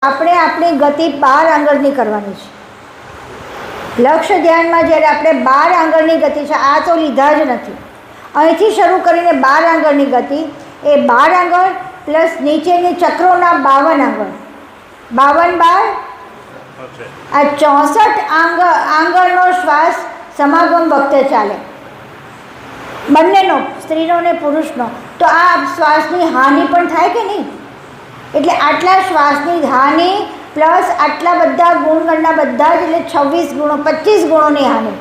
આપણે આપણી ગતિ 12 આંગળની કરવાની છે. લક્ષ્ય ધ્યાનમાં જ્યારે આપણે 12 આંગળની ગતિ છે, આ તો લીધા જ નથી. અહીંથી શરૂ કરીને 12 આંગળની ગતિ, એ 12 આંગળ પ્લસ નીચેની ચક્રોના 52 આંગળ, 52 12 આ 64 આંગળનો શ્વાસ સમાગમ વખતે ચાલે, બંનેનો, સ્ત્રીનો ને પુરુષનો. તો આ શ્વાસની હાનિ પણ થાય કે નહીં? એટલે આટલા શ્વાસની હાનિ પ્લસ આટલા બધા ગુણગણના બધા જ, એટલે 26 ગુણો, 25 ગુણોની હાનિ.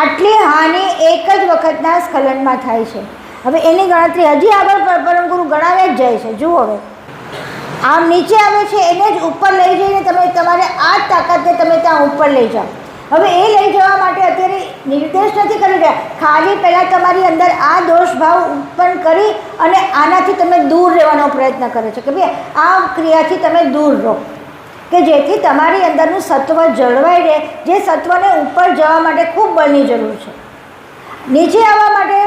આટલી હાનિ એક જ વખતના સ્ખલનમાં થાય છે. હવે એની ગણતરી હજી આગળ પરમગુરુ ગણાવ્યા જ જાય છે. જુઓ, હવે આમ નીચે આવે છે એને જ ઉપર લઈ જઈને તમારે આ જ તાકાતને તમે ત્યાં ઉપર લઈ જાઓ. હવે એ લઈ જવા માટે અત્યારે નિર્દેશ નથી કરી રહ્યા, ખાલી પહેલાં તમારી અંદર આ દોષ ભાવ ઉત્પન્ન કરી અને આનાથી તમે દૂર રહેવાનો પ્રયત્ન કરે છે કે ભાઈ આ ક્રિયાથી તમે દૂર રહો, કે જેથી તમારી અંદરનું સત્વ જળવાઈ રહે, જે સત્વને ઉપર જવા માટે ખૂબ બળની જરૂર છે. નીચે આવવા માટે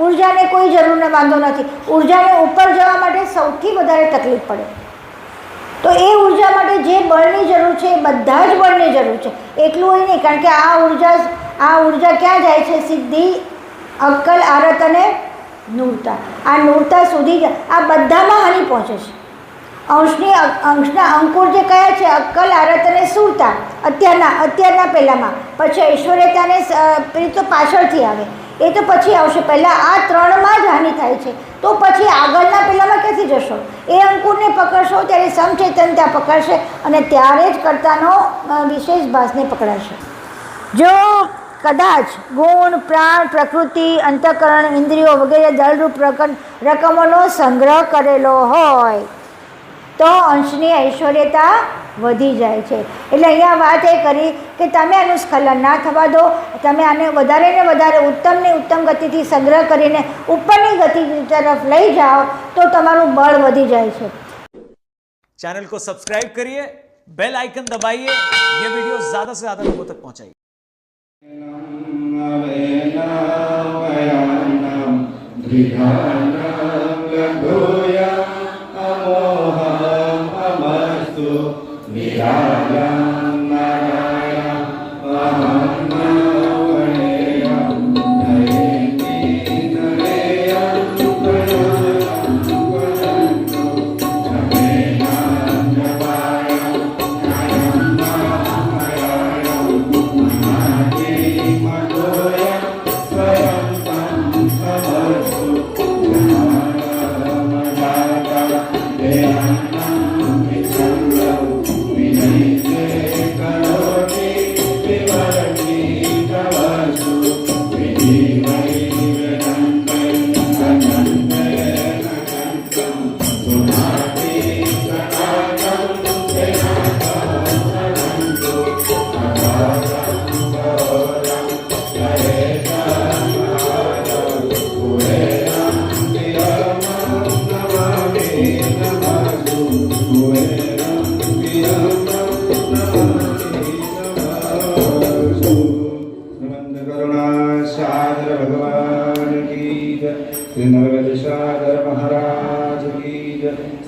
ઉર્જાને કોઈ જરૂરને વાંધો નથી, ઉર્જાને ઉપર જવા માટે સૌથી વધારે તકલીફ પડે. તો એ ઉર્જા માટે જે બળની જરૂર છે એ બધા જ બળની જરૂર છે. એટલું હોય નહીં, કારણ કે આ ઉર્જા ક્યાં જાય છે? સીધી અક્કલ, આરત અને નૂરતા. આ નૂરતા સુધી જ આ બધામાં હાનિ પહોંચે છે. અંશના અંકુર જે કયા છે? અક્કલ, આરત અને સુરતા અત્યારના પહેલાંમાં, પછી ઐશ્વર્યતાને પેલી તો પાછળથી આવે, એ તો પછી આવશે. પહેલાં આ ત્રણમાં જ હાનિ થાય છે, તો પછી આગળના પહેલાંમાં ક્યાંથી જશો? એ અંકુરને પકડશો ત્યારે સમચેતનતા પકડશે અને ત્યારે જ કર્તાનો વિશેષ ભાસને પકડાશે. જો કદાચ ગુણ, પ્રાણ, પ્રકૃતિ, અંતઃકરણ, ઇન્દ્રિયો વગેરે દળરૂપ રકમોનો સંગ્રહ કરેલો હોય તો અંશની ઐશ્વર્યતા વધી જાય છે. એટલે અહીંયા વાત એ કરી કે તમે આનું સ્ખલન ના થવા દો, તમે આને વધારે ને વધારે ઉત્તમની ઉત્તમ ગતિથી સંગ્રહ કરીને ઉપરની ગતિ તરફ લઈ જાઓ તો તમારું બળ વધી જાય છે. चैनल को सब्सक्राइब करिए, बेल आइकन दबाइए, ये वीडियो ज्यादा से ज्यादा लोगों तक पहुंचाइए.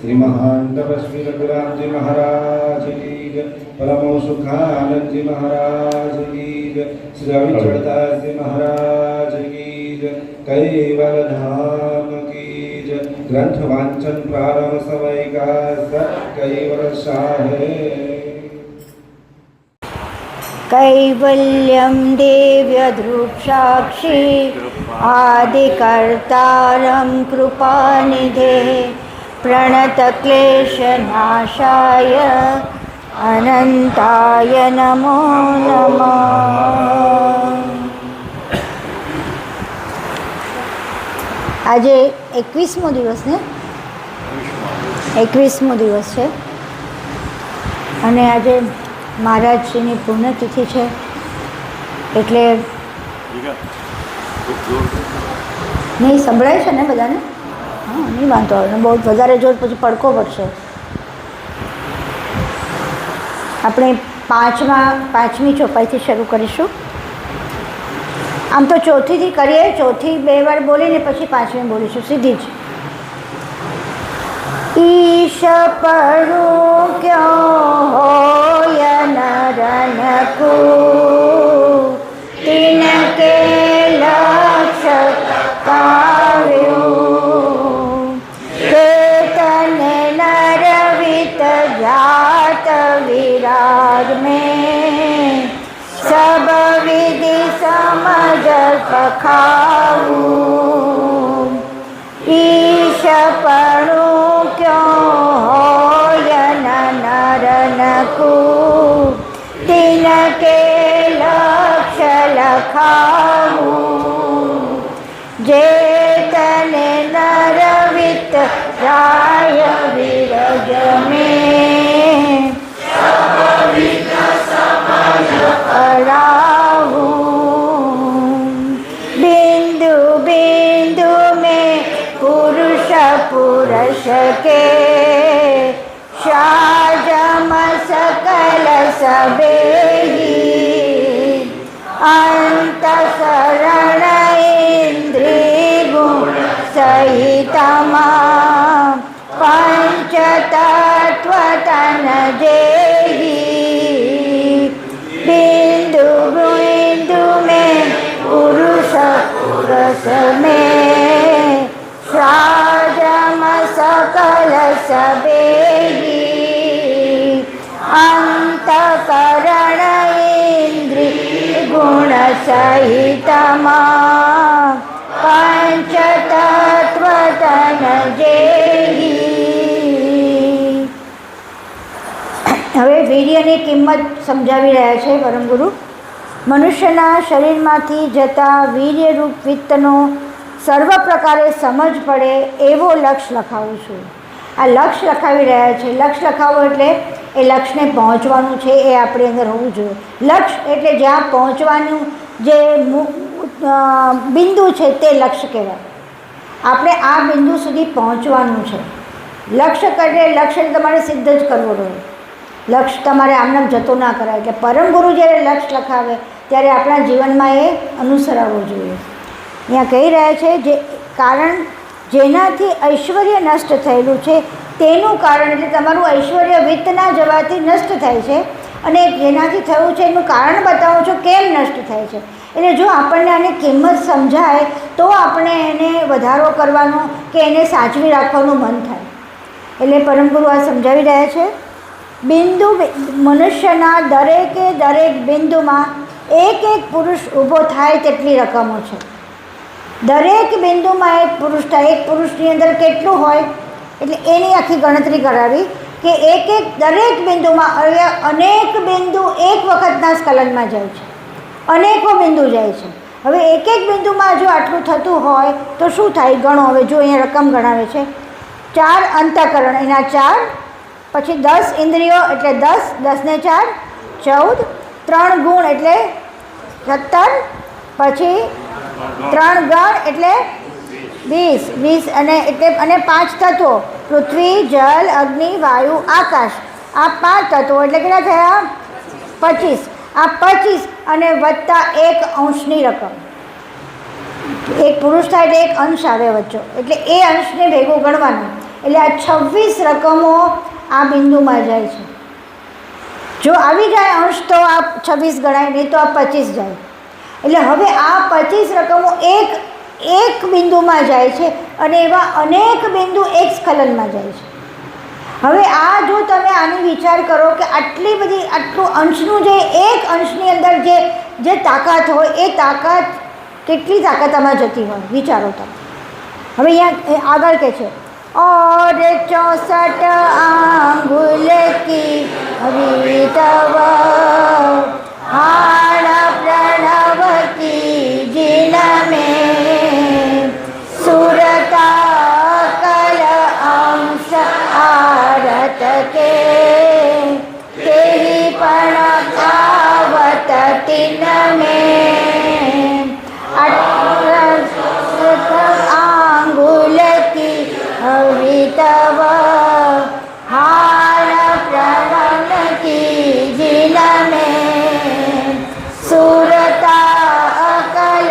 श्री महान तपस्वी रघुराम जी महाराज की जय, परमो सुखानंद जी महाराज की जय, श्री रविचंद्रदास जी महाराज की जय, कैवल धाम की जय. ग्रंथ वांचन प्रारंभ समय का कैवल साहे. कैवल्यं देव्यदृक्साक्षी आदिकर्तारं कृपानिधे प्रणतक्लेशनाशाय अनंताय नमो नमः. આજે 21મો દિવસ ને 21મો દિવસ છે અને આજે મહારાજશ્રીની પુણ્યતિથિ છે, એટલે નહીં સંભળાય છે ને બધાને? હા, નહીં વાંધો આવે. બહુ વધારે જોર પછી પડકો પડશે. આપણે પાંચમી ચોપાઈથી શરૂ કરીશું. આમ તો ચોથીથી કરીએ, ચોથી 2 વાર બોલીને પછી પાંચમી બોલીશું સીધી જ. ईश पढ़ो क्यों લખાવું ઈશપણું ક્યો હોય નરનકુ તિનકે લક્ષ્ય લખાવું જે તને નરવિત રાય વિરજ મેં પડાવું બિંદુ બિંદુ में पुरुष पुरुष के शाजम सकल सबेही अंत शरण इंद्रिय गुण सहितमा पंच तत्व तन जेही बिंदु बिंदु में पुरुष पुरुष में शाजम सकल सबेही अंत करण इंद्रिय गुण सहितमा पंच तत्व तन जेही। હવે વીર્યની કિંમત સમજાવી રહ્યા છે પરમગુરુ। મનુષ્યના શરીરમાંથી જતા વીર્યરૂપ વિત્તનો સર્વ પ્રકારે સમજ પડે એવો લક્ષ્ય લખાવું છું। આ લક્ષ્ય લખાવી રહ્યા છે। લક્ષ્ય લખાવવું એટલે એ લક્ષ્યને પહોંચવાનું છે, એ આપણી અંદર હોવું જોઈએ। લક્ષ્ય એટલે જ્યાં પહોંચવાનું જે બિંદુ છે તે લક્ષ્ય કહેવાય। આપણે આ બિંદુ સુધી પહોંચવાનું છે। લક્ષ્ય કરે લક્ષ્ય તમારે સિદ્ધ જ કરવું રહે। લક્ષ્ય તમારે આમનામ જતો ના કરાય। એટલે પરમગુરુ જ્યારે લક્ષ્ય લખાવે ત્યારે આપણા જીવનમાં એ અનુસરાવવું જોઈએ। અહીંયા કહી રહ્યા છે જે કારણ જેનાથી ઐશ્વર્ય નષ્ટ થયેલું છે તેનું કારણ એટલે તમારું ઐશ્વર્ય વિત્ત ના જવાથી નષ્ટ થાય છે, અને જેનાથી થયું છે એનું કારણ બતાવો છો કેમ નષ્ટ થાય છે। એટલે જો આપણને આની કિંમત સમજાય તો આપણે એને વધારો કરવાનો કે એને સાચવી રાખવાનું મન થાય। એટલે પરમગુરુ આ સમજાવી રહ્યા છે। બિંદુ મનુષ્યના દરેકે દરેક બિંદુમાં એક એક પુરુષ ઊભો થાય તેટલી રકમો છે। દરેક બિંદુમાં એક પુરુષ થાય। એક પુરુષની અંદર કેટલું હોય એટલે એની આખી ગણતરી કરાવી કે એક એક દરેક બિંદુમાં અનેક બિંદુ એક વખતના સ્ખલનમાં જાય છે, અનેકો બિંદુ જાય છે। હવે એક એક બિંદુમાં જો આટલું થતું હોય તો શું થાય ગણો। હવે જો અહીંયા રકમ ગણાવે છે 4 અંતઃકરણ એના 4, પછી 10 ઇન્દ્રિયો એટલે 10, 10 ને 4 14, 3 ગુણ એટલે 17, પછી 3 ગણ એટલે 20, 20 અને એટલે અને 5 તત્વો પૃથ્વી જલ અગ્નિ વાયુ આકાશ, આ 5 તત્વો એટલે કેટલા થયા 25। આ 25 અને વત્તા 1 અંશની રકમ, એક પુરુષ થાય એટલે એક અંશ આવે વચ્ચે, એટલે એ અંશને ભેગું ગણવાનું। એટલે આ 26 રકમો આ બિંદુમાં જાય છે। જો આવી જાય અંશ તો આ 26 ગણાય, નહીં તો આ 25 જાય। એટલે હવે આ 25 રકમો એક બિંદુમાં જાય છે અને એવા અનેક બિંદુ એક સ્ખલનમાં જાય છે। હવે આ જો તમે આની વિચાર કરો કે આટલી બધી આટલું અંશનું જે એક અંશની અંદર જે તાકાત હોય એ તાકાત કેટલી તાકાત આમાં જતી હોય વિચારો તમે। હવે અહીંયા આગળ કહે છે और 64 आंगुल की अवितव हाण प्रणव की जिन में सुरता कल अंश आरत के तेहि पण आवत तिन में आंगुल की अवितव हाण प्रणव की जिन में सुरता अकल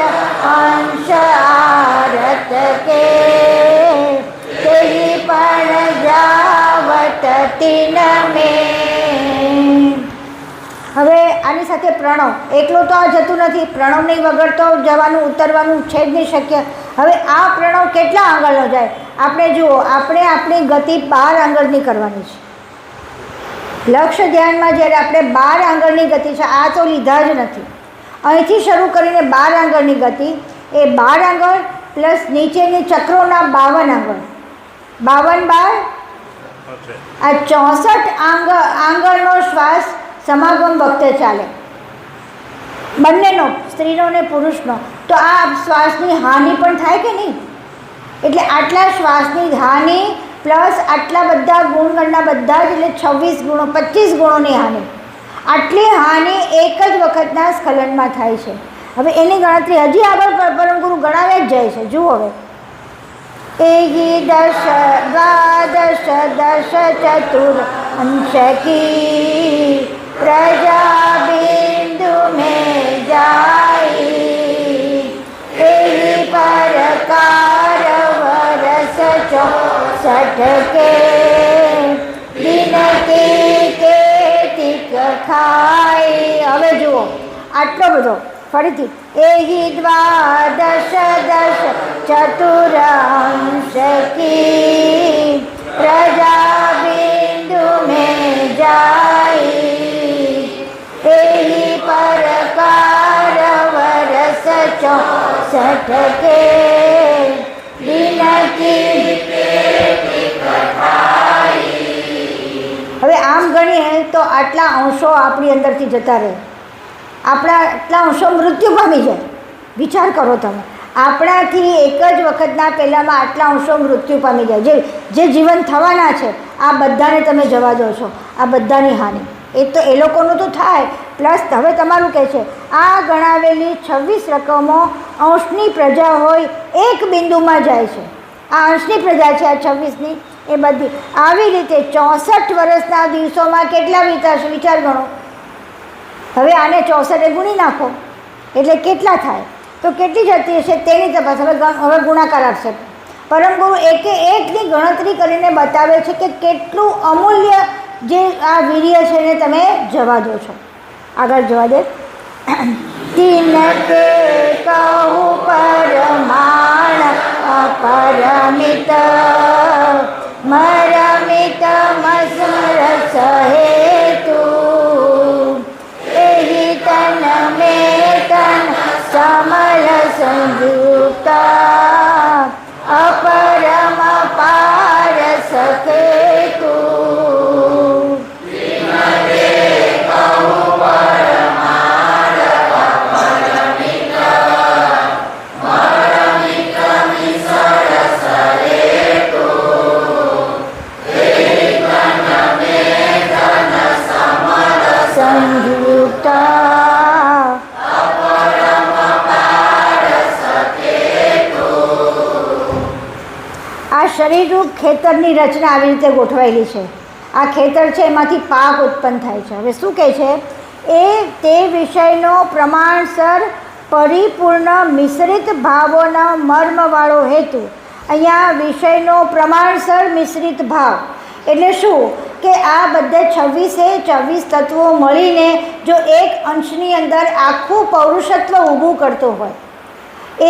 अंश आरत के तेहि पण जावत तिन में। હવે આની સાથે પ્રણવ એકલો તો આ જતું નથી, પ્રણવની વગર તો જવાનું ઉતરવાનું છે જ નહીં શક્ય। હવે આ પ્રણવ કેટલા આંગળનો જાય આપણે જુઓ। આપણે આપણી ગતિ 12 આંગળની કરવાની છે। લક્ષ્ય ધ્યાનમાં જ્યારે આપણે 12 આંગળની ગતિ છે, આ તો લીધા જ નથી, અહીંથી શરૂ કરીને 12 આંગળની ગતિ એ 12 આંગળ પ્લસ નીચેની ચક્રોના 52 આંગળ, 52 આ 64 આંગળનો શ્વાસ સમાગમ વખતે ચાલે, બંનેનો, સ્ત્રીનો ને પુરુષનો. તો આ શ્વાસની હાનિ પણ થાય કે નહીં? એટલે આટલા શ્વાસની હાનિ પ્લસ આટલા બધા ગુણગણના બધા જ, એટલે 26 ગુણો, 25 ગુણોની હાનિ. આટલી હાનિ એક જ વખતના સ્ખલનમાં થાય છે. હવે એની ગણતરી હજી આગળ પરમગુરુ ગણાવે જ જાય છે. જુઓ હવે, એહી દશ દ્વાદશ દશ ચતુર અંશ કી પ્રજા બિંદુ में जाई, एही प्रकार वर्ष 64 के दिन केतिक खाई. હવે જુઓ આટલો બધો ફરીથી, એહી દ્વાદશ દશ ચતુરાંશ કી પ્રજા બિંદુ में जाई, एही प्रकार वर्ष 64 के दिन की. હવે આમ ગણીએ તો આટલા અંશો આપણી અંદરથી જતા રહે, આપણા આટલા અંશો મૃત્યુ પામી જાય. વિચાર કરો તમે, આપણાથી એક જ વખતના પહેલાંમાં આટલા અંશો મૃત્યુ પામી જાય. જે જીવન થવાના છે આ બધાને તમે જવા દો છો, આ બધાની હાનિ. એ તો એ લોકોનું તો થાય, પ્લસ હવે તમારું કહે છે આ ગણાવેલી 26 રકમો અંશની પ્રજા હોય એક બિંદુમાં જાય છે. આ અંશની પ્રજા છે, આ 26ની એ બધી. આવી રીતે 64 વર્ષના દિવસોમાં કેટલા વીતાશે વિચાર ગણો. હવે આને 64 ગુણી નાખો એટલે કેટલા થાય, તો કેટલી જતી હશે તેની તપાસ. હવે ગુણાકાર આપશે. પરમગુરુ એકે એકની ગણતરી કરીને બતાવે છે કે કેટલું અમૂલ્ય જે આ વીર્ય છે ને તમે જવા દો છો. આગળ જવા દે. તીન કે કહું પરમાણ અપરમિત મરમિત મસરસ હેતુ, એહી તન મે તન સમલ સંયુક્ત અપરમ પારસ કેતુ. શરીરરૂપ ખેતરની રચના આવી રીતે ગોઠવાયેલી છે. આ ખેતર છે એમાંથી પાક ઉત્પન્ન થાય છે. હવે શું કહે છે એ તે વિષયનો પ્રમાણસર પરિપૂર્ણ મિશ્રિત ભાવોના મર્મવાળો હેતુ. અહીંયા વિષયનો પ્રમાણસર મિશ્રિત ભાવ એટલે શું કે આ બધા 26 તત્વો મળીને જો એક અંશની અંદર આખું પૌરુષત્વ ઊભું કરતો હોય,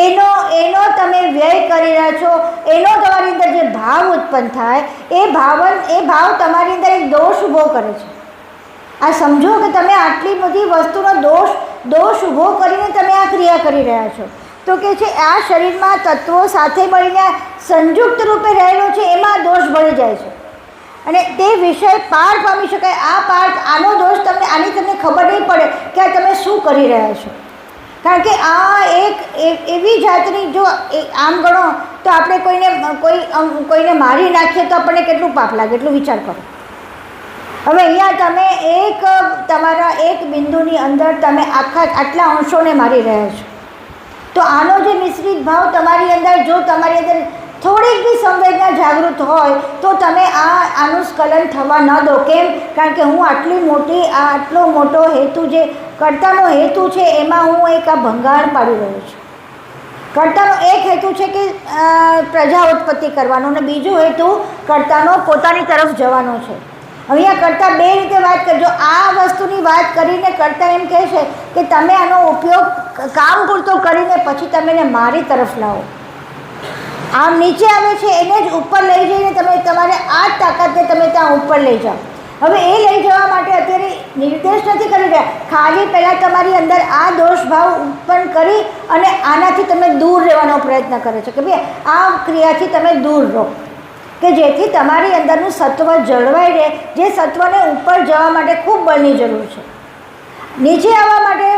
એનો તમે વ્યય કરી રહ્યા છો, એનો તમારી અંદર જે ભાવ ઉત્પન્ન થાય એ ભાવ તમારી અંદર એક દોષ ઊભો કરે છે. આ સમજો કે તમે આટલી બધી વસ્તુનો દોષ ઊભો કરીને તમે આ ક્રિયા કરી રહ્યા છો. તો કે છે આ શરીરમાં તત્વો સાથે મળીને સંયુક્ત રૂપે રહેલો છે, એમાં દોષ ભળી જાય છે અને તે વિષય પાર પામી શકાય. આનો દોષ આની તમને ખબર નહીં પડે કે આ તમે શું કરી રહ્યા છો. કારણ કે આ એક એવી જાતની, જો આમ ગણો તો આપણે કોઈને મારી નાખીએ તો આપણને કેટલું પાપ લાગે, એટલું વિચાર કરો. હવે અહીંયા તમે તમારા એક બિંદુની અંદર તમે આટલા અંશોને મારી રહ્યા છો. તો આનો જે મિશ્રિત ભાવ તમારી અંદર, જો તમારી અંદર થોડીક બી સંવેદના જાગૃત હોય તો તમે આનું સ્ખલન થવા ન દો. કેમ? કારણ કે હું આટલો મોટો હેતુ, જે કર્તાનો હેતુ છે એમાં હું એક આ ભંગાણ પાડી રહ્યો છું. કર્તાનો એક હેતુ છે કે પ્રજા ઉત્પત્તિ કરવાનો અને બીજો હેતુ કર્તાનો પોતાની તરફ જવાનો છે. અહીંયા કર્તા બે રીતે વાત કરજો. આ વસ્તુની વાત કરીને કર્તા એમ કહે છે કે તમે આનો ઉપયોગ કામ પૂરતો કરીને પછી તમે એને મારી તરફ લાવો. આમ નીચે આવે છે એને જ ઉપર લઈ જઈને તમારે આ જ તાકાતને તમે ત્યાં ઉપર લઈ જાઓ. હવે એ લઈ જવા માટે અત્યારે નિર્દેશ નથી કરી રહ્યા, ખાલી પહેલાં તમારી અંદર આ દોષ ભાવ ઉત્પન્ન કરી અને આનાથી તમે દૂર રહેવાનો પ્રયત્ન કરે છે કે ભાઈ આ ક્રિયાથી તમે દૂર રહો, કે જેથી તમારી અંદરનું સત્વ જળવાઈ રહે, જે સત્વને ઉપર જવા માટે ખૂબ બળની જરૂર છે. નીચે આવવા માટે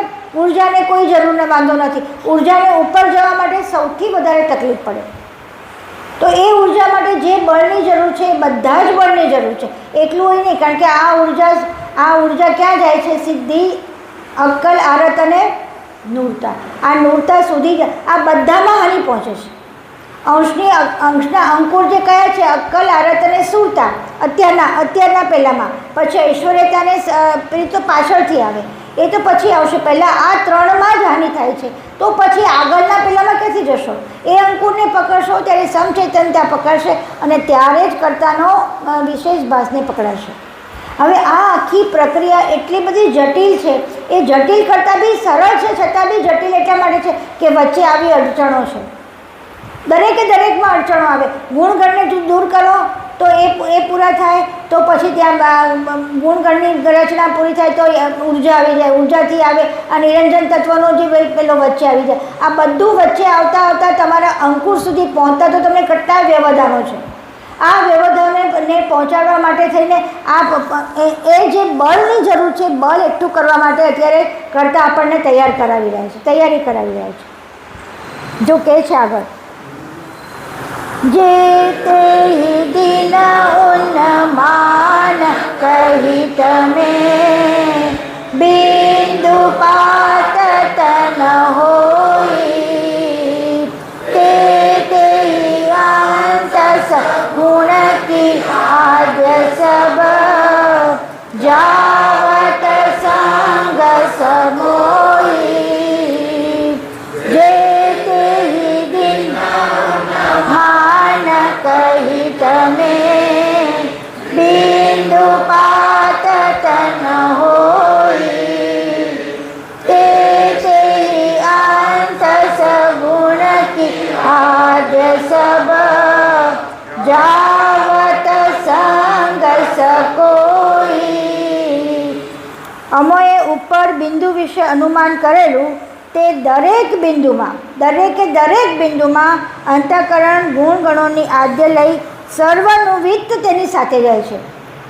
ઉર્જાને કોઈ જરૂરને વાંધો નથી, ઉર્જાને ઉપર જવા માટે સૌથી વધારે તકલીફ પડે. તો એ ઉર્જા માટે જે બળની જરૂર છે એ બધા જ બળની જરૂર છે, એકલું હોય નહીં. કારણ કે આ ઉર્જા ક્યાં જાય છે? સિદ્ધિ, અક્કલ, આરત અને નૂરતા. આ નૂરતા સુધી આ બધામાં હાનિ પહોંચે છે. અંશના અંકુર જે કયા છે? અક્કલ, આરત અને સુરતા અત્યારના પહેલાંમાં, પછી ઐશ્વર્યતાને પેલી તો પાછળથી આવે, એ તો પછી આવશે. પહેલાં આ ત્રણમાં જ હાનિ થાય છે, તો પછી આગળના પહેલાંમાં ક્યાંથી જશો? એ અંકુરને પકડશો ત્યારે સમચૈતનતા પકડશે અને ત્યારે જ કર્તાનો વિશેષ ભાસને પકડાશે. હવે આ આખી પ્રક્રિયા એટલી બધી જટિલ છે, એ જટિલ કરતાં બી સરળ છે, છતાં બી જટિલ એટલા માટે છે કે વચ્ચે આવી અડચણો છે. દરેકમાં અડચણો આવે. ગુણગણને દૂર કરો તો એ પૂરા થાય, તો પછી ત્યાં ગુણગણની રચના પૂરી થાય તો ઉર્જા આવી જાય, ઉર્જાથી આવે આ નિરંજન તત્વનો જે પેલો વચ્ચે આવી જાય. આ બધું વચ્ચે આવતા તમારા અંકુર સુધી પહોંચતા તો તમને કેટલા વ્યવધાનો છે. આ વ્યવધાનને પહોંચાડવા માટે થઈને એ જે બળની જરૂર છે, બળ એકઠું કરવા માટે અત્યારે કરતા આપણને તૈયારી કરાવી રહ્યા છે. જો કહે છે આગળ, જે તે દિન ઉન્માન કહી તમે બિંદુ પાત તન હોઈ, તે અંત ગુણ કી આદ્ય સબ જાવત સંગ સમોઈ, જે તે દિન કહી તમે બિંદુ પાત તન હોઈ, તે અંત સગુણ કી આદ્ય સબ જાવત સંગ સકોઈ. અમોએ ઉપર બિંદુ વિશે અનુમાન કરેલું તે દરેક બિંદુમાં અંતઃકરણ ગુણગણોની આદ્ય લઈ સર્વનું વિત્ત તેની સાથે જાય છે.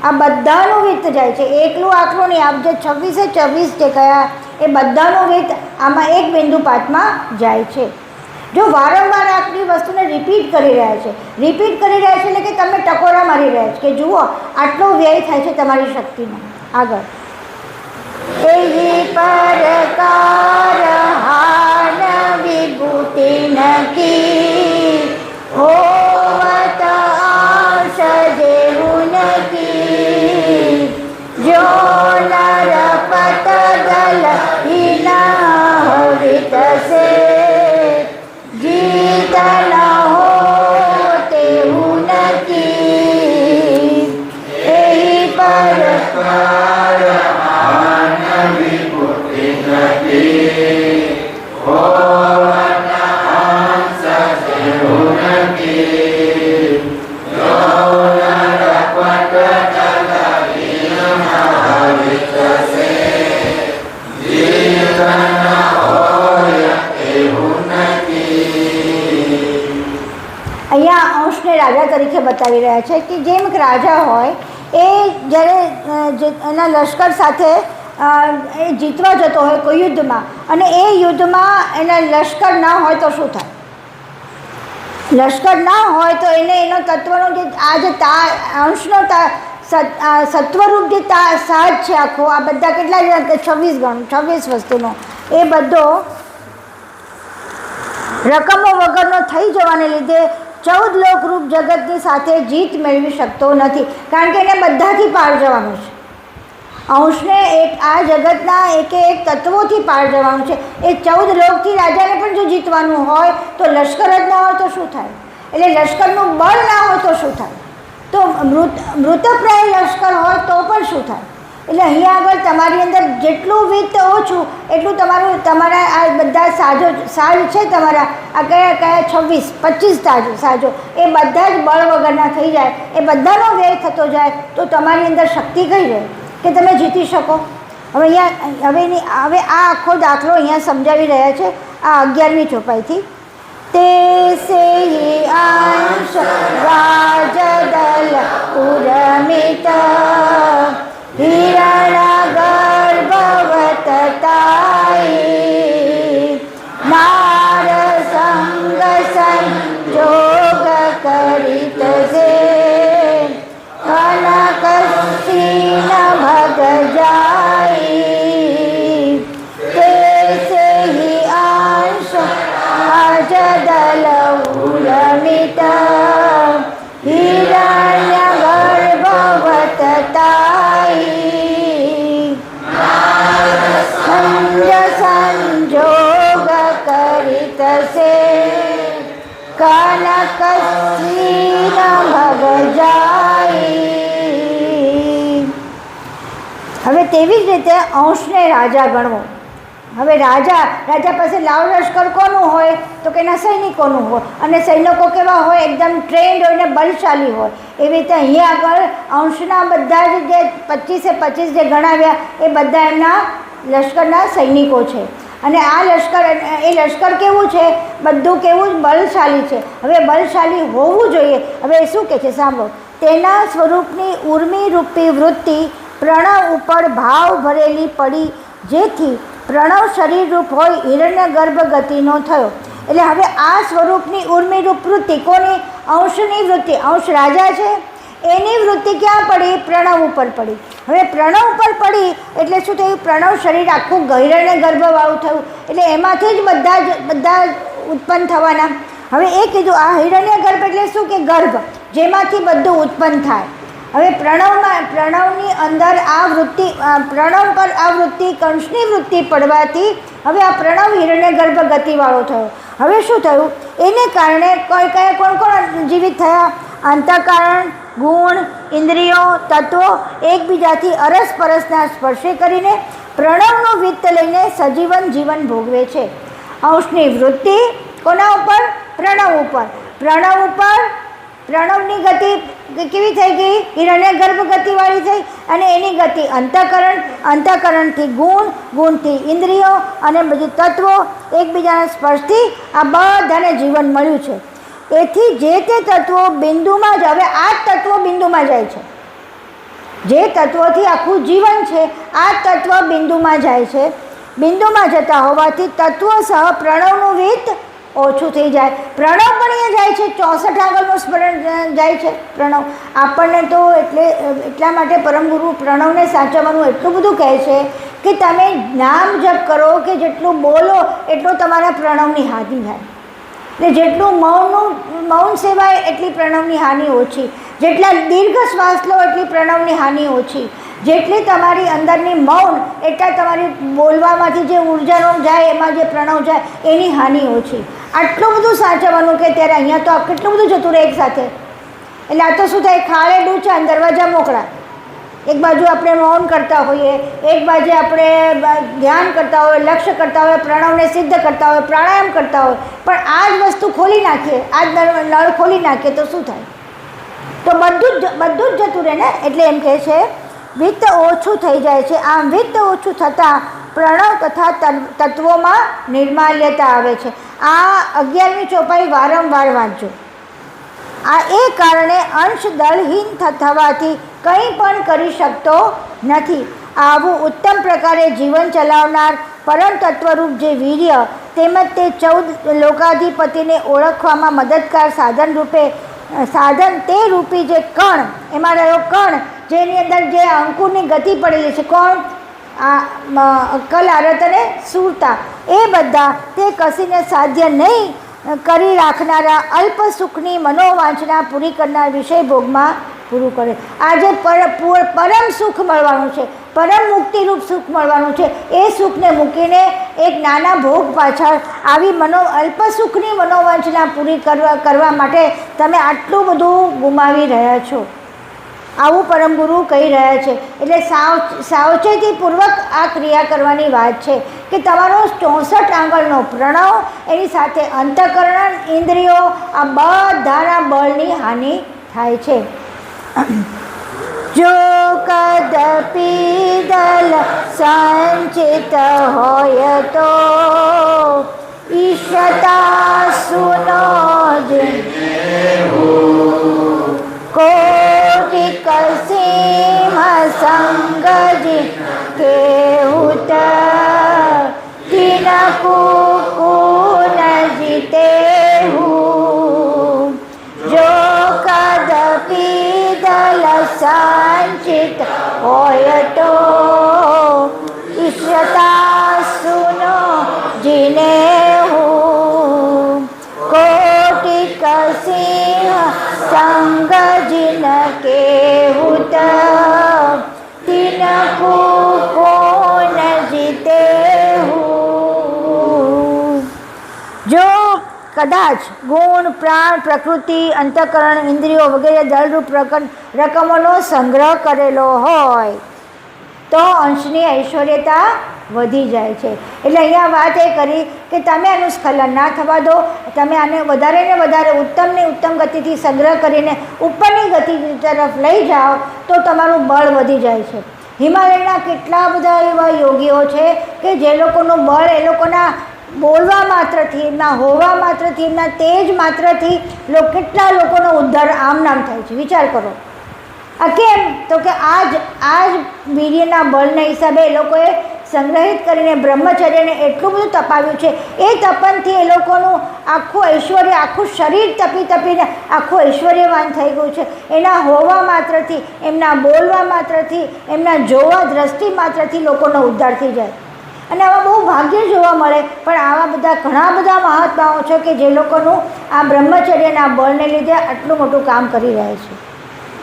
આ બધાનું વિત્ત જાય છે, એકલું આટલું નહીં. આપ જે 26 જે કયા એ બધાનું વિત્ત આમાં એક બિંદુ પાતમાં જાય છે. જો વારંવાર આપણી વસ્તુને રિપીટ કરી રહ્યા છે એટલે કે તમે ટકોરા મારી રહ્યા છે કે જુઓ આટલો વ્યય થાય છે તમારી શક્તિનો. આગળ એહી પરકાર હાન વિભૂતિ નકી હોવત અંશ જેવું નકી, જો નરપત ગલ હિના વિતસે જીત ન હો તેવું નકી, એહી પરકાર અહીંયા અંશને રાજા તરીકે બતાવી રહ્યા છે કે જેમ કે રાજા હોય એ જ્યારે એના લશ્કર સાથે એ જીતવા જતો હોય કોઈ યુદ્ધમાં, અને એ યુદ્ધમાં એના લશ્કર ના હોય તો શું થાય? લશ્કર ના હોય તો એને એનો તત્વનો જે આ જે અંશનો સત્વરૂપ જે સાજ છે આખો, આ બધા કેટલા 26 વસ્તુનો એ બધો રકમો વગરનો થઈ જવાને લીધે 14 લોકરૂપ જગતની સાથે જીત મેળવી શકતો નથી, કારણ કે એને બધાથી પાર જવાનું છે. અંશને આ જગતના એક તત્વોથી પાર જવાનું છે. એ 14 લોકથી રાજાને પણ જો જીતવાનું હોય તો લશ્કર જ ના હોય તો શું થાય? એટલે લશ્કરનું બળ ના હોય તો શું થાય? તો મૃતપ્રાય લશ્કર હોય તો પણ શું થાય? એટલે અહીંયા આગળ તમારી અંદર જેટલું વિત્ત ઓછું એટલું તમારા આ બધા સાજ છે તમારા આ કયા 26-25 સાજો એ બધા જ બળ વગરના થઈ જાય, એ બધાનો વ્યય થતો જાય તો તમારી અંદર શક્તિ કઈ રહે કે તમે જીતી શકો. હવે આ આખો દાખલો અહીંયા સમજાવી રહ્યા છે આ 11મી ચોપાઈથી. તે સે અંશ રાજદલ ઉર્મિત હિરણ ગર્ભવતતાઈ નાર સંગ સંજોગ કરિત સે કનકસીન ભગ જાઈ તે સે અંશ અજદલ ઉર્મિત હિરણ્ય ગર્ભવતતાઈ સંજોગ કરિત સે કનકસીન ભગ જાઈ. હવે તેવી જ રીતે અંશને રાજા ગણવો. હવે રાજા પાસે લાવ લશ્કર કોનું હોય તો કે એના સૈનિકોનું હોય, અને સૈનિકો કેવા હોય એકદમ ટ્રેન્ડ હોય ને બલશાલી હોય. એવી રીતે અહીંયા આગળ અંશના બધા જ જે 25 જે ગણાવ્યા એ બધા એમના લશ્કરના સૈનિકો છે. અને આ લશ્કર કેવું છે, બધું કેવું બલશાલી છે. હવે બલશાલી હોવું જોઈએ. હવે શું કહે છે સાંભળો. તેના સ્વરૂપની ઉર્મિરૂપી વૃત્તિ પ્રણવ ઉપર ભાવ ભરેલી પડી, જેથી પ્રણવ શરીરરૂપ હોય હિરણ્ય ગર્ભ ગતિનો થયો. એટલે હવે આ સ્વરૂપની ઉર્મિરૂપ વૃત્તિ કોની? અંશની વૃત્તિ. અંશ રાજા છે એની વૃત્તિ ક્યાં પડી? પ્રણવ ઉપર પડી. હવે પ્રણવ ઉપર પડી એટલે શું થયું? પ્રણવ શરીર આખું હિરણ્ય ગર્ભવાળું થયું. એટલે એમાંથી જ બધા ઉત્પન્ન થવાના. હવે એ કીધું આ હિરણ્ય ગર્ભ એટલે શું કે ગર્ભ જેમાંથી બધું ઉત્પન્ન થાય. હવે પ્રણવની અંદર આ વૃત્તિ પ્રણવ પર આ વૃત્તિ કંસની વૃત્તિ પડવાથી હવે આ પ્રણવ હિરણ્ય ગર્ભ ગતિવાળો થયો. હવે શું થયું? એને કારણે કોણ જીવિત થયા? અંતઃકરણ, ગુણ, ઇન્દ્રિયો, તત્વો એકબીજાથી અરસપરસના સ્પર્શે કરીને પ્રણવનું વિત્ત લઈને સજીવન જીવન ભોગવે છે. અંશની વૃત્તિ કોના ઉપર? પ્રણવ ઉપર. પ્રણવની ગતિ કેવી થઈ ગઈ? હિરણ્ય ગર્ભ ગતિવાળી થઈ. અને એની ગતિ અંતઃકરણથી ગુણથી ઇન્દ્રિયો અને બધી તત્વો એકબીજાના સ્પર્શથી આ બધાને જીવન મળ્યું છે. એથી જે તે તત્વો બિંદુમાં જ, હવે આ જ તત્વો બિંદુમાં જાય છે. જે તત્વોથી આખું જીવન છે આ તત્વ બિંદુમાં જાય છે. બિંદુમાં જતા હોવાથી તત્વો સહ પ્રણવનું વિત્ત ઓછું થઈ જાય. પ્રણવ પણ અહીંયા જાય છે, 64 આગળનું સ્મરણ જાય છે પ્રણવ. આપણને તો એટલા માટે પરમગુરુ પ્રણવને સાચવવાનું એટલું બધું કહે છે કે તમે નામ જપ કરો કે જેટલું બોલો એટલું તમારા પ્રણવની હાનિ થાય. એટલે જેટલું મૌન સેવાય એટલી પ્રણવની હાનિ ઓછી, જેટલા દીર્ઘ શ્વાસ લો એટલી પ્રણવની હાનિ ઓછી, જેટલી તમારી અંદરની મૌન એટલા તમારી બોલવામાંથી જે ઉર્જાનો જાય એમાં જે પ્રણવ જાય એની હાનિ ઓછી. આટલું બધું સાચવવાનું કે ત્યારે અહીંયા તો કેટલું બધું જતું રહે એક સાથે. એટલે આ તો શું થાય? ખાડે ડૂચા અને દરવાજા મોકળા. એક બાજુ આપણે મૌન કરતા હોઈએ, એક બાજુ આપણે ધ્યાન કરતા હોય, લક્ષ્ય કરતા હોય, પ્રણવને સિદ્ધ કરતા હોય, પ્રાણાયામ કરતા હોય, પણ આ જ વસ્તુ ખોલી નાખીએ, આ જ નળ ખોલી નાખીએ તો શું થાય? તો બધું જ જતું રહે ને. એટલે એમ કહે છે વિત્ત ઓછું થઈ જાય છે. આમ વિત્ત ઓછું થતાં પ્રણવ તથા તત્વોમાં નિર્માલ્યતા આવે છે. આ 11મી ચોપાઈ વારંવાર વાંચજો. આ એ કારણે અંશ દળહીન થવાથી કંઈ પણ કરી શકતો નથી. આવું ઉત્તમ પ્રકારે જીવન ચલાવનાર પરમ તત્વરૂપ જે વીર્ય તેમજ તે 14 લોકાધિપતિને ઓળખવામાં મદદગાર સાધન તે રૂપી જે કણ, એમાં રહ્યો કણ જેની અંદર જે અંકુરની ગતિ પડેલી છે, કોણ? આ અક્કલ, આરત અને સુરતા, એ બધા તે કસીને સાધ્ય નહીં કરી રાખનારા અલ્પ સુખની મનોવાંછના પૂરી કરનાર વિષય ભોગમાં પૂરું કરે. આજે પરમ સુખ મળવાનું છે, પરમ મુક્તિરૂપ સુખ મળવાનું છે. એ સુખને મૂકીને એક નાના ભોગ પાછળ આવી અલ્પ સુખની મનોવાંછના પૂરી કરવા માટે તમે આટલું બધું ગુમાવી રહ્યા છો. આવું પરમ ગુરુ કહી રહ્યા છે. એટલે સાવચેતીપૂર્વક આ ક્રિયા કરવાની વાત છે કે તમારો 64 આંગળનો પ્રણવ, એની સાથે અંતઃકરણ, ઇન્દ્રિયો, આ બધાના બળની હાનિ થાય છે. જો કદપી દલ સંચિત હોય તો ઈશતા સુનો કોટિક સિંહ સંગજી કેહુત તિન કુકુન જીતે હું. જો કદપી દલ સંચિત હોય તો ઈશ્વતા સુનો જીને હું. કોટિક સિંહ સંગ જીન કેહુત તિન કુકોન જીતે હું. જો કદાચ ગુણ, પ્રાણ, પ્રકૃતિ, અંતઃકરણ, ઇન્દ્રિયો વગેરે દળરૂપ રકમોનો સંગ્રહ કરેલો હોય તો અંશની ઐશ્વર્યતા વધી જાય છે. એટલે અહીંયા વાત એ કરી કે તમે આનું સ્ખલન ના થવા દો, તમે આને વધારે ને વધારે ઉત્તમની ઉત્તમ ગતિથી સંગ્રહ કરીને ઉપરની ગતિ તરફ લઈ જાઓ તો તમારું બળ વધી જાય છે. હિમાલયના કેટલા બધા એવા યોગીઓ છે કે જે લોકોનું બળ એ લોકોના બોલવા માત્રથી, એમના હોવા માત્રથી, એમના તેજ માત્રથી કેટલા લોકોનો ઉદ્ધાર આમ નામ થાય છે. વિચાર કરો. આ કેમ? તો કે આ જ વીર્યના બળના હિસાબે એ લોકોએ સંગ્રહિત કરીને બ્રહ્મચર્યને એટલું બધું તપાવ્યું છે. એ તપનથી એ લોકોનું આખું ઐશ્વર્ય, આખું શરીર તપીને આખું ઐશ્વર્યવાન થઈ ગયું છે. એના હોવા માત્રથી, એમના બોલવા માત્રથી, એમના જોવા દ્રષ્ટિ માત્રથી લોકોનો ઉદ્ધાર થઈ જાય. અને આવા બહુ ભાગ્ય જોવા મળે. પણ આવા બધા ઘણા બધા મહાત્માઓ છે કે જે લોકોનું આ બ્રહ્મચર્યના બળને લીધે આટલું મોટું કામ કરી રહ્યા છે.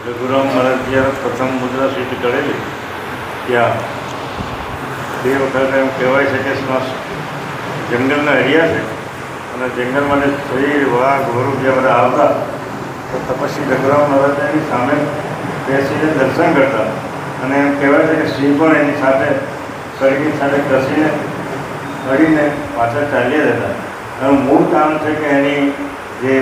રઘુરામ મહારાજ જ્યારે પ્રથમ મુદ્રા સિદ્ધ કરેલી ત્યાં તે વખતે એમ કહેવાય છે કે જંગલના એરિયા છે અને જંગલમાં શરીર, વાઘ, વરુ જે બધા આવતા તો તપસ્વી રઘુરામ મહારાજ એની સામે બેસીને દર્શન કરતા અને એમ કહેવાય છે કે સિંહ પણ એની સાથે શરીરની સાથે ઘસીને અડીને પાછળ ચાલ્યા જતા. એનું મૂળ કારણ છે કે એની જે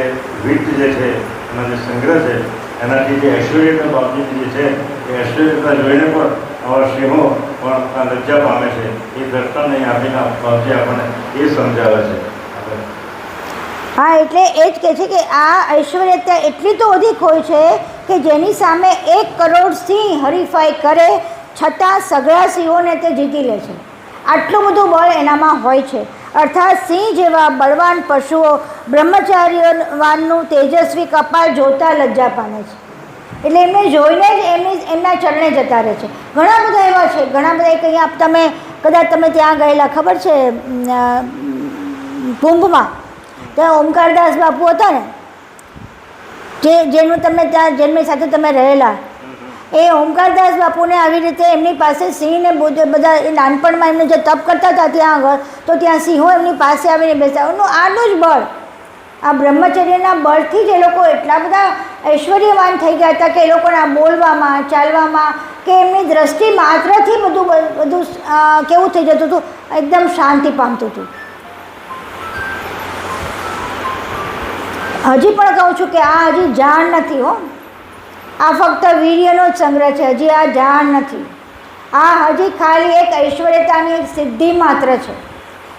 વિત્ત જે છે એનો જે સંગ્રહ છે એનાથી જે ઐશ્વર્યતા બાબતની જે છે એ ઐશ્વર્યતા જોઈને પણ આવા સિંહો પણ લજ્જા પામે છે. એ દર્શન નહીં આપીને બાબતે આપણને એ સમજાવે છે. હા, એટલે એ જ કહે છે કે આ ઐશ્વર્યતા એટલી તો અધિક હોય છે કે જેની સામે 1 કરોડ સિંહ હરીફાઈ કરે છતાં સઘળા સિંહોને તે જીતી લે છે. આટલું બધું બળ એનામાં હોય છે. અર્થાત સિંહ જેવા બળવાન પશુઓ બ્રહ્મચાર્યવાનનું તેજસ્વી કપાળ જોતા લજ્જા પામે છે. એટલે એમને જોઈને જ એમના ચરણે જતા રહે છે. ઘણા બધા એવા છે, ઘણા બધા. એક અહીંયા કદાચ તમે ત્યાં ગયેલા, ખબર છે કુંભમાં, ત્યાં ઓમકારદાસ બાપુ હતા ને, જેનું તમે ત્યાં જેમની સાથે તમે રહેલા, એ ઓમકારદાસ બાપુને આવી રીતે એમની પાસે સિંહને બધા એ નાનપણમાં એમને જે તપ કરતા હતા ત્યાં આગળ, તો ત્યાં સિંહો એમની પાસે આવીને બેસતા. આનું જ બળ, આ બ્રહ્મચર્યના બળથી જ એ લોકો એટલા બધા ઐશ્વર્યવાન થઈ ગયા હતા કે એ લોકોના બોલવામાં, ચાલવામાં, કે એમની દ્રષ્ટિ માત્રથી બધું કેવું થઈ જતું હતું, એકદમ શાંતિ પામતું હતું. હજી પણ કહું છું કે આ હજી જાણ નથી હો. આ ફક્ત વીર્યનો જ સંગ્રહ છે. હજી આ જાણ નથી. આ હજી ખાલી એક ઐશ્વર્યતાની એક સિદ્ધિ માત્ર છે.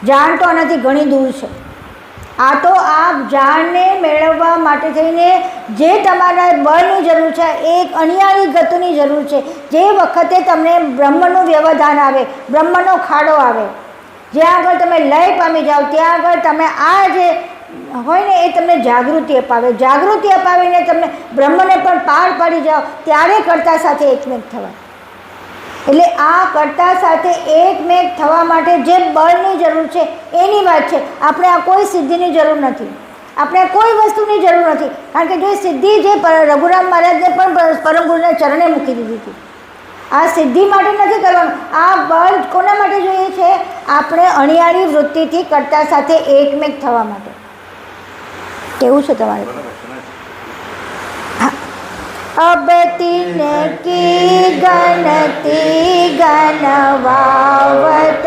જાણ તો આનાથી ઘણી દૂર છે. આ તો આ જાણને મેળવવા માટે થઈને જે તમારા બળની જરૂર છે, એક અણિયાળી ગતિની જરૂર છે. જે વખતે તમને બ્રહ્મનું વ્યવધાન આવે, બ્રહ્મનો ખાડો આવે, જ્યાં આગળ તમે લય પામી જાઓ, ત્યાં આગળ તમે આ જે હોય ને એ તમને જાગૃતિ અપાવે. જાગૃતિ અપાવીને તમને બ્રહ્મને પણ પાર પાડી જાઓ, ત્યારે કર્તા સાથે એકમેક થવાય. એટલે આ કર્તા સાથે એકમેક થવા માટે જે બળની જરૂર છે એની વાત છે. આપણે આ કોઈ સિદ્ધિની જરૂર નથી, આપણે કોઈ વસ્તુની જરૂર નથી. કારણ કે જો સિદ્ધિ જે રઘુરામ મહારાજને પણ પરમ ગુરુના ચરણે મૂકી દીધી હતી. આ સિદ્ધિ માટે નથી કરવાનું. આ બળ કોના માટે જોઈએ છે? આપણે અણિયાળી વૃત્તિથી કર્તા સાથે એકમેક થવા માટે. કેવું છે તમારે? अब तिनकी गणति गणवावत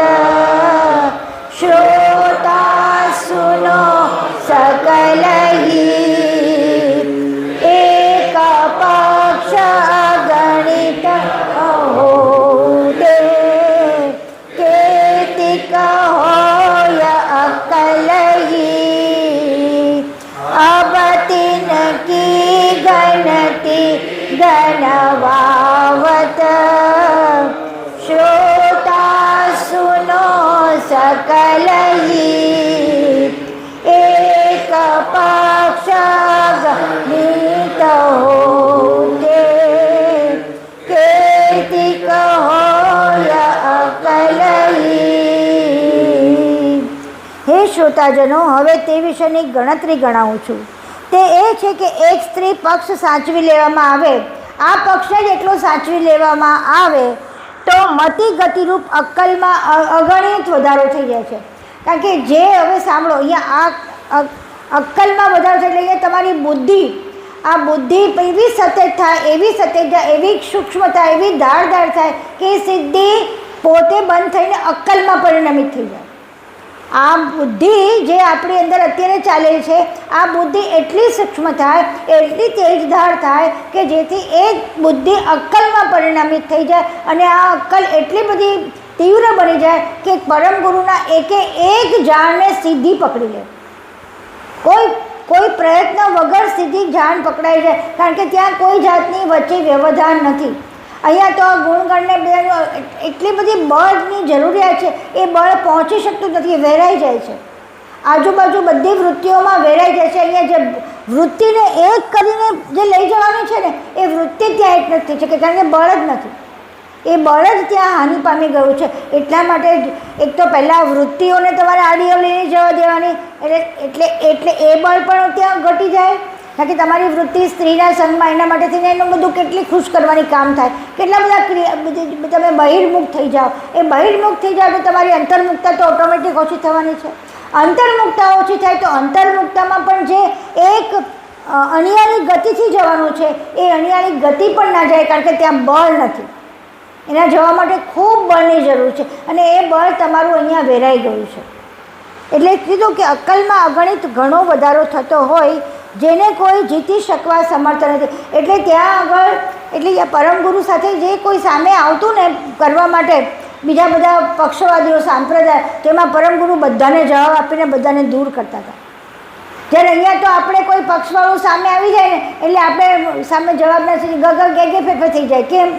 श्रोता सुनो सकल ही एक पक्ष गणित हो दे केतिक होय अकल ही अब तिनकी गणति गणवावत श्रोता सुनो सकल ही एक पक्ष गणित होते केतिक होय अकल ही। हे श्रोताजनो, હવે તે વિષયની ગણતરી ગણાવું છું. તે એ છે કે એક સ્ત્રી પક્ષ સાચવી લેવામાં આવે, આ પક્ષને જ એટલો સાચવી લેવામાં આવે તો મતિ ગતિરૂપ અક્કલમાં અગણિત વધારો થઈ જાય છે. કારણ કે જે હવે સાંભળો, અહીંયા આ અક્કલમાં વધારો છે એટલે અહીંયા તમારી બુદ્ધિ, આ બુદ્ધિ એવી સતત થાય, એવી સતત થાય, એવી સૂક્ષ્મતા, એવી ધારદાર થાય કે સિદ્ધિ પોતે બંધ થઈને અક્કલમાં પરિણમિત થઈ જાય. આ બુદ્ધિ જે આપણી અંદર અત્યારે ચાલે છે, આ બુદ્ધિ એટલી સૂક્ષ્મ થાય, એટલી તેજધાર થાય કે જેથી એ બુદ્ધિ અક્કલમાં પરિણમિત થઈ જાય અને આ અક્કલ એટલી બધી તીવ્ર બની જાય કે પરમ ગુરુના એકે એક જાણને સીધી પકડી લે. કોઈ પ્રયત્ન વગર સીધી જાણ પકડાઈ જાય, કારણ કે ત્યાં કોઈ જાતની વચ્ચે વ્યવધાન નથી. અહીંયા તો ગુણગણને બધાનું એટલી બધી બળની જરૂરિયાત છે, એ બળ પહોંચી શકતું નથી, વેરાઈ જાય છે. આજુબાજુ બધી વૃત્તિઓમાં વેરાઈ જાય છે. અહીંયા જે વૃત્તિને એક કરીને જે લઈ જવાની છે ને, એ વૃત્તિ ત્યાં એક નથી છે, કારણ કે બળ જ નથી. એ બળ જ ત્યાં હાનિ પામી ગયું છે. એટલા માટે એક તો પહેલાં વૃત્તિઓને તમારે આડીઓ લઈને જવા દેવાની, એટલે એ બળ પણ ત્યાં ઘટી જાય. કારણ કે તમારી વૃત્તિ સ્ત્રીના સંગમાં, એના માટે થઈને એનું બધું કેટલી ખુશ કરવાની કામ થાય, કેટલા બધા તમે બહિર્મુખ થઈ જાઓ. એ બહિર્મુખ થઈ જાઓ તો તમારી અંતર્મુખતા તો ઓટોમેટિક ઓછી થવાની છે. અંતર્મુખતા ઓછી થાય તો અંતર્મુખતામાં પણ જે એક અણિયાળી ગતિથી જવાનું છે, એ અણિયાળી ગતિ પણ ના જાય, કારણ કે ત્યાં બળ નથી. એના જવા માટે ખૂબ બળની જરૂર છે અને એ બળ તમારું અહીંયા વેરાઈ ગયું છે. એટલે કીધું કે અક્કલમાં અગણિત ઘણો વધારો થતો હોય, જેને કોઈ જીતી શકવા સમર્થ નથી. એટલે ત્યાં આગળ, એટલે પરમ ગુરુ સાથે જે કોઈ સામે આવતું ને કરવા માટે, બીજા બધા પક્ષવાદીઓ, સાંપ્રદાય, તેમાં પરમ ગુરુ બધાને જવાબ આપીને બધાને દૂર કરતા હતા. જ્યારે અહીંયા તો આપણે કોઈ પક્ષવાળું સામે આવી જાય ને એટલે આપણે સામે જવાબ નથી, ગગે ફેફે થઈ જાય. કેમ?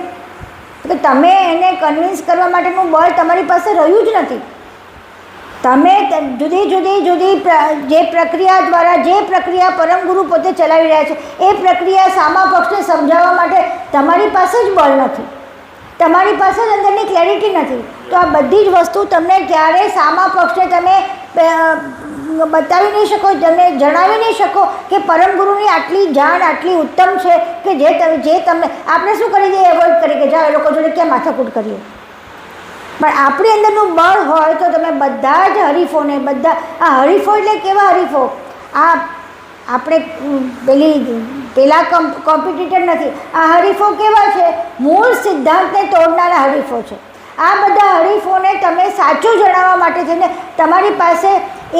કે તમે એને કન્વિન્સ કરવા માટેનું બળ તમારી પાસે રહ્યું જ નથી. તમે જુદી જુદી જે પ્રક્રિયા દ્વારા, જે પ્રક્રિયા પરમ ગુરુ પોતે ચલાવી રહ્યા છે, એ પ્રક્રિયા સામા પક્ષને સમજાવવા માટે તમારી પાસે જ બળ નથી, તમારી પાસે જ અંદરની ક્લેરિટી નથી. તો આ બધી જ વસ્તુ તમને ક્યારેય સામા પક્ષને તમે બતાવી નહીં શકો, તમે જણાવી નહીં શકો કે પરમ ગુરુની આટલી જાણ આટલી ઉત્તમ છે કે જે તમે આપણે શું કરી દઈએ, એવોઇડ કરી કે જાઓ એ લોકો જોડે ક્યાં માથાકૂટ કરીએ. પણ આપણી અંદરનું બળ હોય તો તમે બધા જ હરીફોને, બધા આ હરીફો એટલે કેવા હરીફો, આ આપણે પેલા કોમ્પિટિટર નથી, આ હરીફો કેવા છે, મૂળ સિદ્ધાંતને તોડનારા હરીફો છે. આ બધા હરીફોને તમે સાચું જણાવવા માટે થઈને તમારી પાસે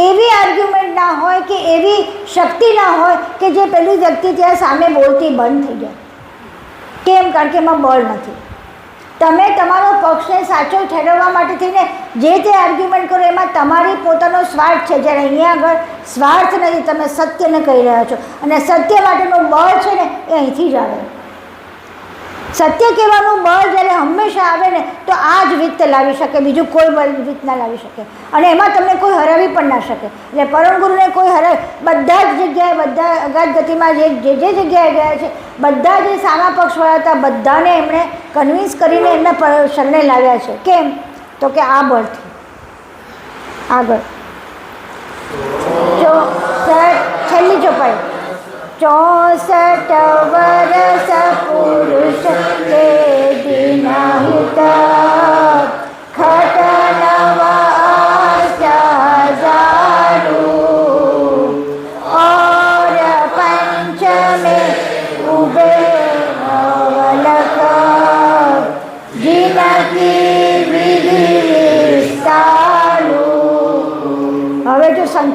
એવી આર્ગ્યુમેન્ટ ના હોય કે એવી શક્તિ ના હોય કે જે પેલી વ્યક્તિ ત્યાં સામે બોલતી બંધ થઈ જાય. કેમ? કારણ કે એમાં બળ નથી. તમે તમારો પક્ષને સાચો ઠેરવવા માટે થઈને જે તે આર્ગ્યુમેન્ટ કરો, એમાં તમારી પોતાનો સ્વાર્થ છે. જ્યારે અહીંયા આગળ સ્વાર્થ નથી, તમે સત્યને કહી રહ્યા છો અને સત્ય માટેનું બળ છે ને એ અહીંથી જ આવે. સત્ય કહેવાનું બળ જ્યારે હંમેશા આવે ને તો આ જ વિત્ત લાવી શકે, બીજું કોઈ બળ વિત્ત ના લાવી શકે અને એમાં તમને કોઈ હરાવી પણ ના શકે. એટલે પરમ ગુરુને કોઈ બધા જ જગ્યાએ, બધા અગાધ ગતિમાં જે જગ્યાએ ગયા છે, બધા જે સામા પક્ષવાળા હતા બધાને એમણે કન્વિન્સ કરીને એમના શરણે લાવ્યા છે. કેમ? તો કે આ બળથી. આગળ છેલ્લી ચોપાઈ, 64 વર્ષ પુરુષ કે દિન હિત ખટનવા હજારું और पंचमे उबे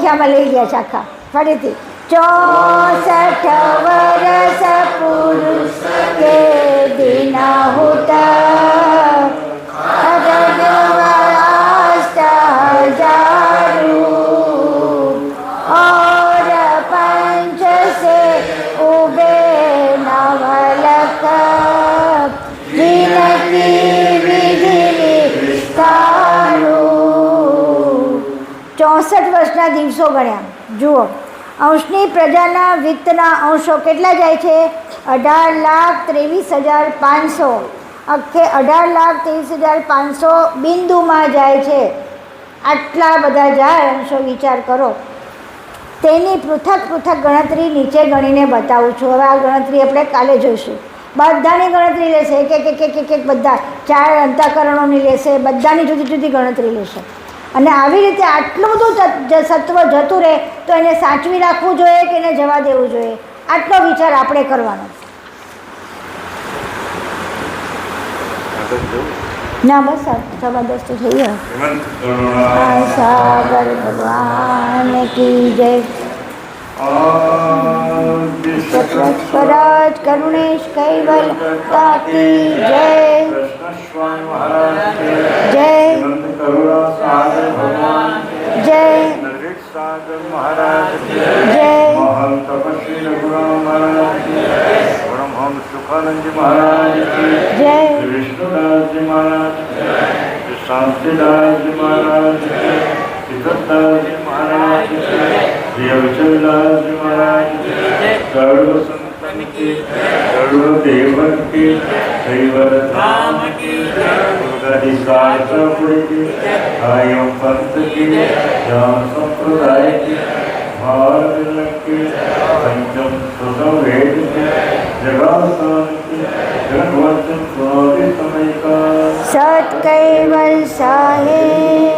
મોઢામાં લઈ ગયા છે આખા ફરીથી 64 વર્ષ પુરુષ કે દિન હોતા अष्ट हजारू और पंच से उबे नवलक जिनकी विधि विस्तारू 64 વર્ષના દિવસો ગણ્યા જુઓ અંશની પ્રજાના વિત્તના અંશો કેટલા જાય છે 18,23,500 આખે 18,23,500 બિંદુમાં જાય છે આટલા બધા જાય અંશો વિચાર કરો તેની પૃથક પૃથક ગણતરી નીચે ગણીને બતાવું છું હવે આ ગણતરી આપણે કાલે જોઈશું બધાની ગણતરી લેશે એક બધા 4 અંતઃકરણોની લેશે બધાની જુદી જુદી ગણતરી લેશે અને આવી રીતે આટલું બધું સત્વ જતું રહે તો એને સાચવી રાખવું જોઈએ કે એને જવા દેવું જોઈએ આટલો વિચાર આપણે કરવાનો ના બસ 10:15 તો થઈ ગયા સાગર ભગવાન કી જય સ્વરાજ કરુણેશ કૈવલ કી જય જય જય જય परमहंस सुखानंद जी महाराज की जय विष्णुदास जी महाराज की शांतिदास जी महाराज की सिद्धदास जी महाराज की श्री अविचलदास जी महाराज की सर्व संतन की सर्व देवन की दैवर धाम की दुर्गाधिशास्त्री की आयम पंथ की ज्ञान संप्रदाय की भारत की पंचम सुतम वेद की जगासान की जगवचन सुनोदि समय का सत कैवल साहेब